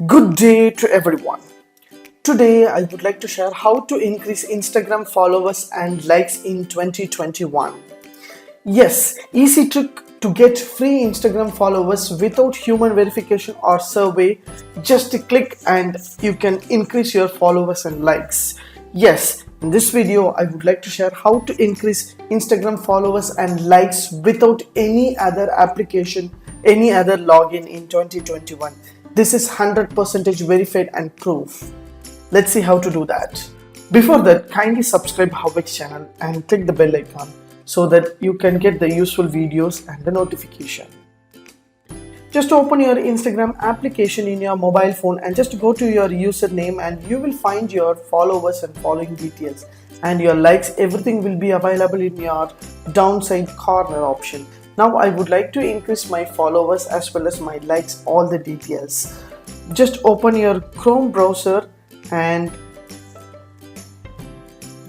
Good day to everyone. Today I would like to share how to increase Instagram followers and likes in 2021. Yes, easy trick to get free Instagram followers without human verification or survey. Just click and you can increase your followers and likes. Yes, in this video I would like to share how to increase Instagram followers and likes without any other application, any other login in 2021. This is 100% verified and proof. Let's see how to do that. Before that, kindly subscribe HowXT channel and click the bell icon so that you can get the useful videos and the notification. Just open your Instagram application in your mobile phone and just go to your username and you will find your followers and following details and your likes. Everything will be available in your downside corner option. Now I would like to increase my followers as well as my likes, all the details. Just open your Chrome browser and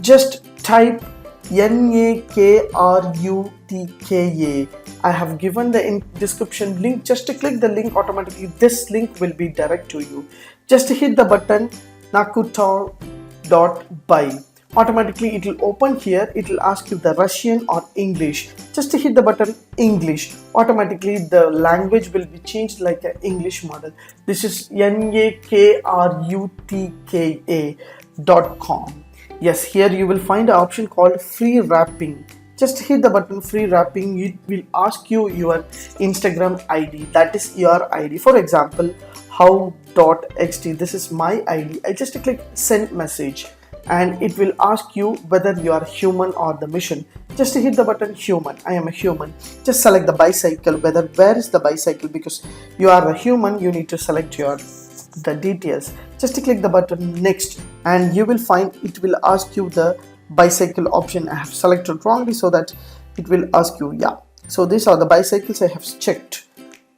just type NAKRUTKA. I have given the description link. Just to click the link, automatically this link will be direct to you. Just hit the button nakutor.by. Automatically it will open here. It will ask you the Russian or English. Just hit the button English. Automatically the language will be changed like an English model. This is nakrutka.com. Yes, here you will find an option called free wrapping. Just hit the button free wrapping. It will ask you your Instagram ID. That is your ID. For example, how.xt. This is my ID. I just click send message and it will ask you whether you are human or the mission. Just hit the button human. I am a human. Just select the bicycle. Where is the bicycle? Because you are a human, you need to select the details. Just click the button next and you will find it will ask you the bicycle option. I have selected wrongly, so that it will ask you, yeah. So these are the bicycles I have checked.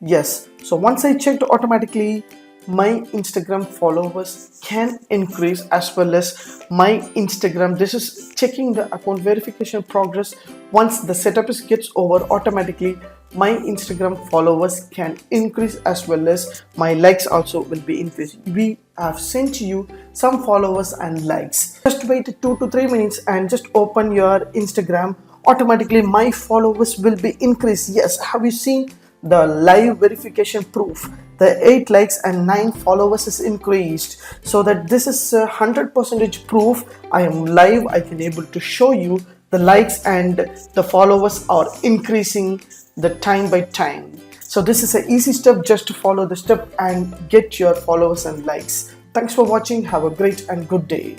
Yes. So once I checked, automatically my Instagram followers can increase as well as my Instagram. This is checking the account verification progress. Once the setup gets over, automatically my Instagram followers can increase as well as my likes also will be increased. We have sent you some followers and likes. Just wait 2 to 3 minutes and just open your Instagram. Automatically my followers will be increased. Yes, have you seen the live verification proof? The 8 likes and 9 followers is increased, so that this is 100% proof. I am live. I can able to show you the likes and the followers are increasing the time by time. So this is an easy step. Just to follow the step and get your followers and likes. Thanks for watching. Have a great and good day.